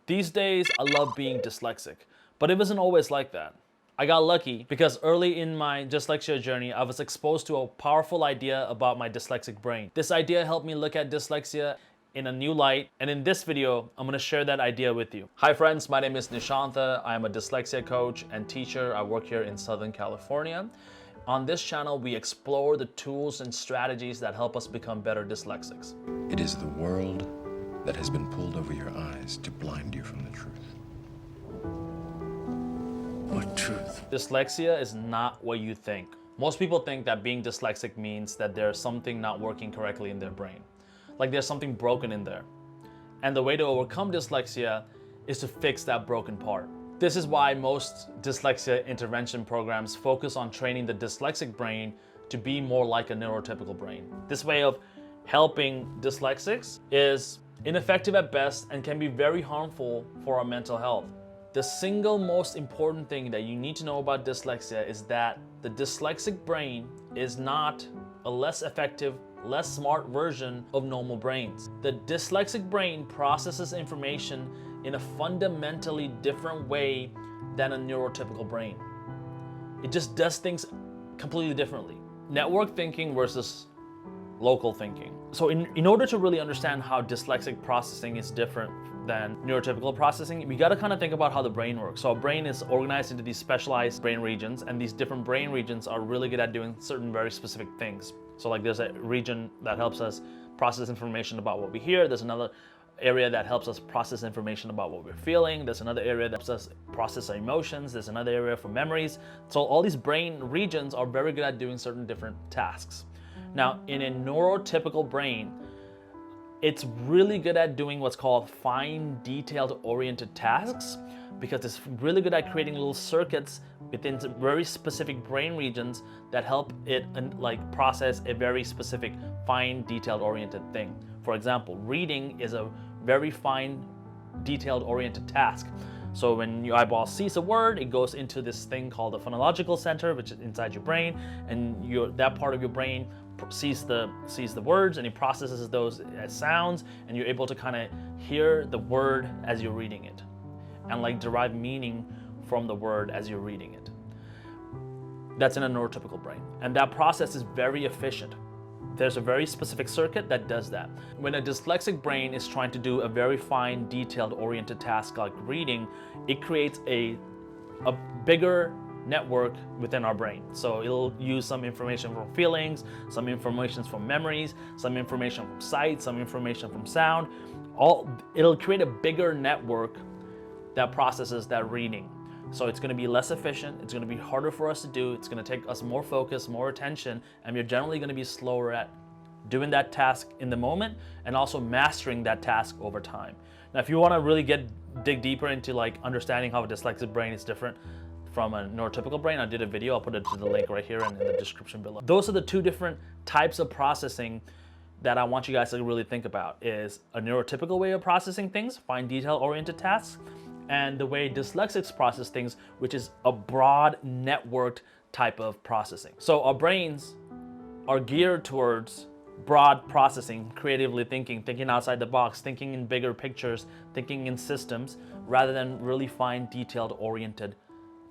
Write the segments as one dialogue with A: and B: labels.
A: These days, I love being dyslexic, but it wasn't always like that. I got lucky because early in my dyslexia journey, I was exposed to a powerful idea about my dyslexic brain. This idea helped me look at dyslexia in a new light, and in this video, I'm gonna share that idea with you. Hi friends, my name is Nishantha. I am a dyslexia coach and teacher. I work here in Southern California. On this channel, we explore the tools and strategies that help us become better dyslexics.
B: It is the world that has been pulled over your eyes to blind you from the truth. What truth?
A: Dyslexia is not what you think. Most people think that being dyslexic means that there's something not working correctly in their brain. Like there's something broken in there. And the way to overcome dyslexia is to fix that broken part. This is why most dyslexia intervention programs focus on training the dyslexic brain to be more like a neurotypical brain. This way of helping dyslexics is ineffective at best and can be very harmful for our mental health. The single most important thing that you need to know about dyslexia is that the dyslexic brain is not a less effective, less smart version of normal brains. The dyslexic brain processes information in a fundamentally different way than a neurotypical brain. It just does things completely differently. Network thinking versus local thinking. So in order to really understand how dyslexic processing is different than neurotypical processing, we gotta kind of think about how the brain works. So our brain is organized into these specialized brain regions, and these different brain regions are really good at doing certain very specific things. So like there's a region that helps us process information about what we hear. There's another area that helps us process information about what we're feeling. There's another area that helps us process our emotions. There's another area for memories. So all these brain regions are very good at doing certain different tasks. Now, in a neurotypical brain, it's really good at doing what's called fine, detailed oriented tasks because it's really good at creating little circuits within very specific brain regions that help it process a very specific, fine, detailed oriented thing. For example, reading is a very fine, detailed oriented task. So when your eyeball sees a word, it goes into this thing called the phonological center, which is inside your brain, and that part of your brain sees the words and it processes those as sounds, and you're able to kind of hear the word as you're reading it and like derive meaning from the word as you're reading it. That's in a neurotypical brain, and that process is very efficient. There's a very specific circuit that does that. When a dyslexic brain is trying to do a very fine, detailed oriented task like reading, it creates a bigger network within our brain. So it'll use some information from feelings, some information from memories, some information from sight, some information from sound. It'll create a bigger network that processes that reading. So it's going to be less efficient, it's going to be harder for us to do, it's going to take us more focus, more attention, and you're generally going to be slower at doing that task in the moment and also mastering that task over time. Now, if you want to really dig deeper into like understanding how a dyslexic brain is different from a neurotypical brain, I did a video. I'll put it to the link right here and in the description below. Those are the two different types of processing that I want you guys to really think about, is a neurotypical way of processing things, fine detail-oriented tasks, and the way dyslexics process things, which is a broad networked type of processing. So our brains are geared towards broad processing, creatively thinking outside the box, thinking in bigger pictures, thinking in systems, rather than really fine detailed oriented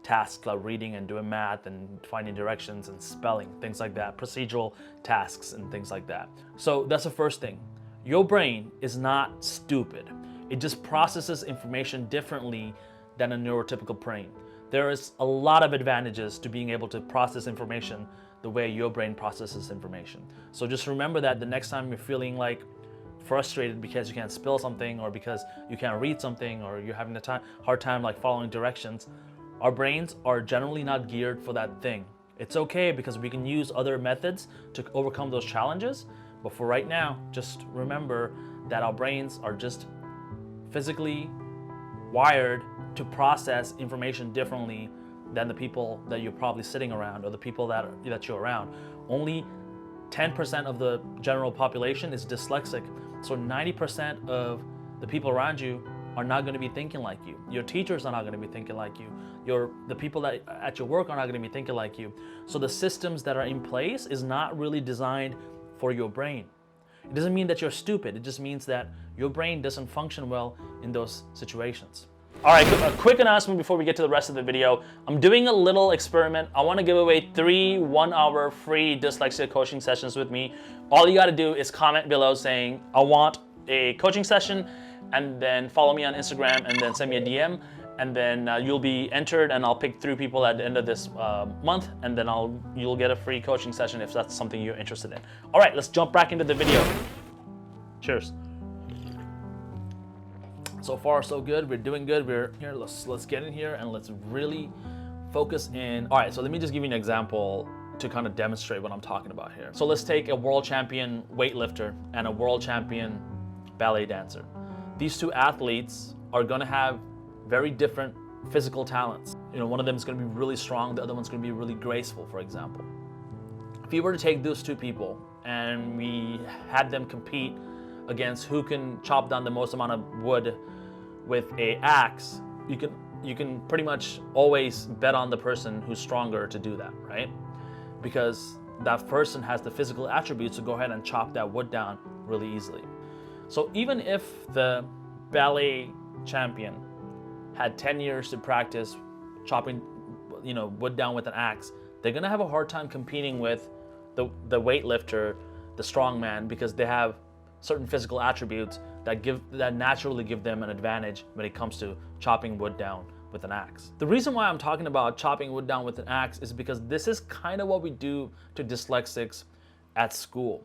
A: tasks like reading and doing math and finding directions and spelling, things like that, procedural tasks and things like that. So that's the first thing. Your brain is not stupid. It just processes information differently than a neurotypical brain. There is a lot of advantages to being able to process information the way your brain processes information. So just remember that the next time you're feeling like frustrated because you can't spell something, or because you can't read something, or you're having a hard time like following directions, our brains are generally not geared for that thing. It's okay because we can use other methods to overcome those challenges. But for right now, just remember that our brains are just physically wired to process information differently than the people that you're probably sitting around or the people that you're around. Only 10% of the general population is dyslexic. So 90% of the people around you are not going to be thinking like you. Your teachers are not going to be thinking like you. The people that at your work are not going to be thinking like you. So the systems that are in place is not really designed for your brain. It doesn't mean that you're stupid. It just means that your brain doesn't function well in those situations. All right, a quick announcement before we get to the rest of the video. I'm doing a little experiment. I want to give away 3 one-hour free dyslexia coaching sessions with me. All you got to do is comment below saying, I want a coaching session, and then follow me on Instagram, and then send me a DM, and then you'll be entered, and I'll pick 3 people at the end of this month, and then you'll get a free coaching session if that's something you're interested in. All right, let's jump back into the video. Cheers. So far, so good. We're doing good. We're here. Let's get in here and let's really focus in. All right, so let me just give you an example to kind of demonstrate what I'm talking about here. So let's take a world champion weightlifter and a world champion ballet dancer. These 2 athletes are going to have very different physical talents. You know, one of them is going to be really strong, the other one's going to be really graceful, for example. If you were to take those 2 people and we had them compete against who can chop down the most amount of wood with an axe, you can pretty much always bet on the person who's stronger to do that, right? Because that person has the physical attributes to go ahead and chop that wood down really easily. So even if the ballet champion had 10 years to practice chopping, wood down with an axe, they're gonna have a hard time competing with the weightlifter, the strongman, because they have certain physical attributes that naturally give them an advantage when it comes to chopping wood down with an axe. The reason why I'm talking about chopping wood down with an axe is because this is kind of what we do to dyslexics at school.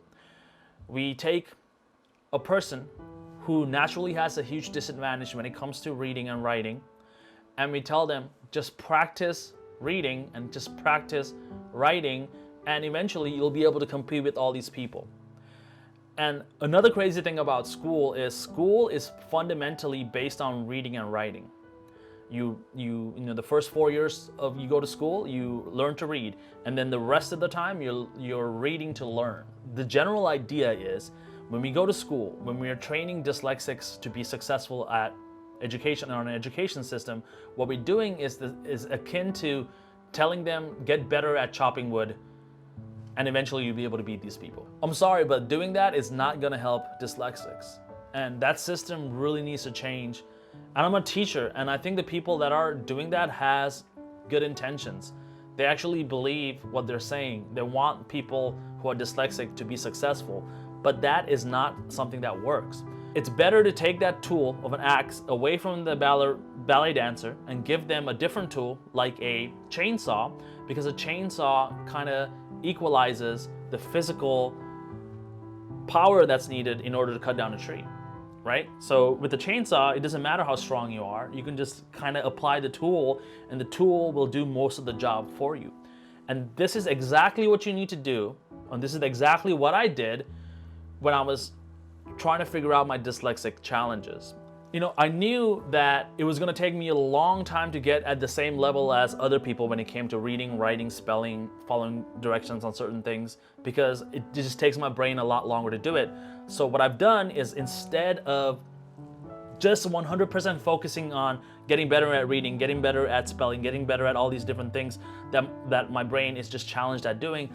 A: We take a person who naturally has a huge disadvantage when it comes to reading and writing, and we tell them, just practice reading and just practice writing, and eventually you'll be able to compete with all these people. And another crazy thing about school is fundamentally based on reading and writing. The first 4 years you go to school, you learn to read, and then the rest of the time you're reading to learn. The general idea is, when we go to school, when we are training dyslexics to be successful at education, on an education system, what we're doing is akin to telling them, get better at chopping wood, and eventually you'll be able to beat these people. I'm sorry, but doing that is not gonna help dyslexics. And that system really needs to change. And I'm a teacher, and I think the people that are doing that has good intentions. They actually believe what they're saying. They want people who are dyslexic to be successful, but that is not something that works. It's better to take that tool of an axe away from the ballet dancer and give them a different tool like a chainsaw, because a chainsaw kind of equalizes the physical power that's needed in order to cut down a tree, right? So with the chainsaw, it doesn't matter how strong you are. You can just kind of apply the tool, and the tool will do most of the job for you. And this is exactly what you need to do, and this is exactly what I did when I was trying to figure out my dyslexic challenges. I knew that it was going to take me a long time to get at the same level as other people when it came to reading, writing, spelling, following directions on certain things, because it just takes my brain a lot longer to do it. So what I've done is, instead of just 100% focusing on getting better at reading, getting better at spelling, getting better at all these different things that my brain is just challenged at doing,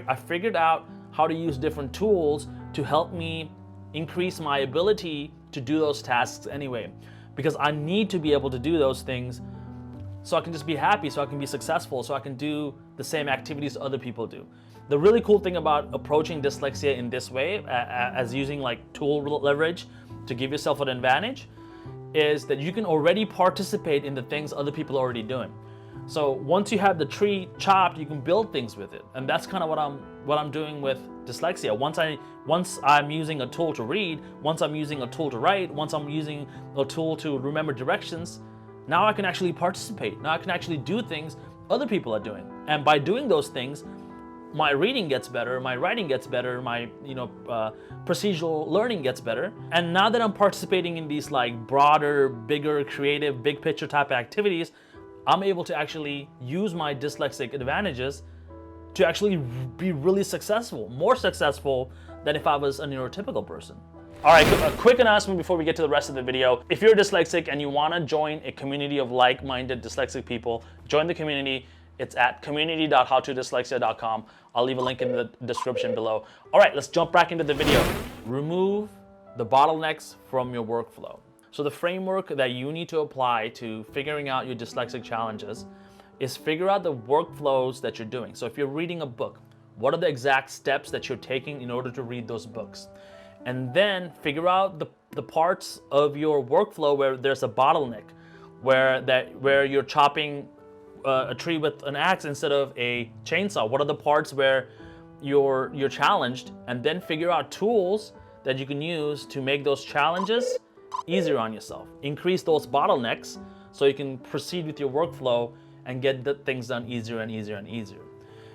A: I figured out how to use different tools to help me increase my ability to do those tasks anyway, because I need to be able to do those things so I can just be happy, so I can be successful, so I can do the same activities other people do. The really cool thing about approaching dyslexia in this way, as using like tool leverage to give yourself an advantage, is that you can already participate in the things other people are already doing. So once you have the tree chopped, you can build things with it, and that's kind of what I'm doing with dyslexia. Once I'm using a tool to read, once I'm using a tool to write, once I'm using a tool to remember directions, now I can actually participate. Now I can actually do things other people are doing, and by doing those things, my reading gets better, my writing gets better, my procedural learning gets better. And now that I'm participating in these like broader, bigger, creative, big picture type activities, I'm able to actually use my dyslexic advantages to actually be really successful, more successful than if I was a neurotypical person. All right, a quick announcement before we get to the rest of the video. If you're dyslexic and you wanna join a community of like-minded dyslexic people, join the community. It's at community.howtodyslexia.com. I'll leave a link in the description below. All right, let's jump back into the video. Remove the bottlenecks from your workflow. So the framework that you need to apply to figuring out your dyslexic challenges is figure out the workflows that you're doing. So if you're reading a book, what are the exact steps that you're taking in order to read those books? And then figure out the parts of your workflow where there's a bottleneck, where you're chopping a tree with an axe instead of a chainsaw. What are the parts where you're challenged? And then figure out tools that you can use to make those challenges easier on yourself. Increase those bottlenecks so you can proceed with your workflow and get the things done easier and easier and easier.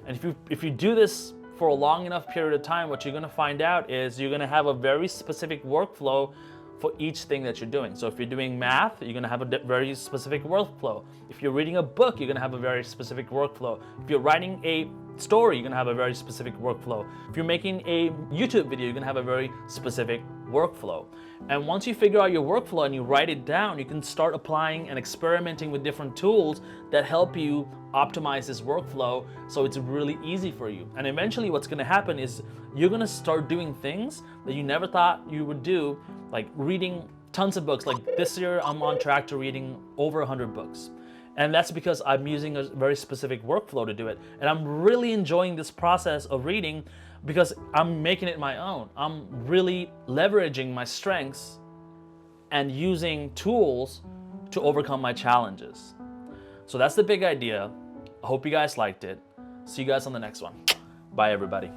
A: And if you do this for a long enough period of time, what you're gonna find out is you're gonna have a very specific workflow for each thing that you're doing. So if you're doing math, you're gonna have a very specific workflow. If you're reading a book, you're gonna have a very specific workflow. If you're writing a story, you're gonna have a very specific workflow. If you're making a YouTube video, you're gonna have a very specific workflow. And once you figure out your workflow and you write it down, you can start applying and experimenting with different tools that help you optimize this workflow so it's really easy for you. And eventually what's gonna happen is you're gonna start doing things that you never thought you would do, like reading tons of books. Like this year, I'm on track to reading over 100 books. And that's because I'm using a very specific workflow to do it. And I'm really enjoying this process of reading because I'm making it my own. I'm really leveraging my strengths and using tools to overcome my challenges. So that's the big idea. I hope you guys liked it. See you guys on the next one. Bye, everybody.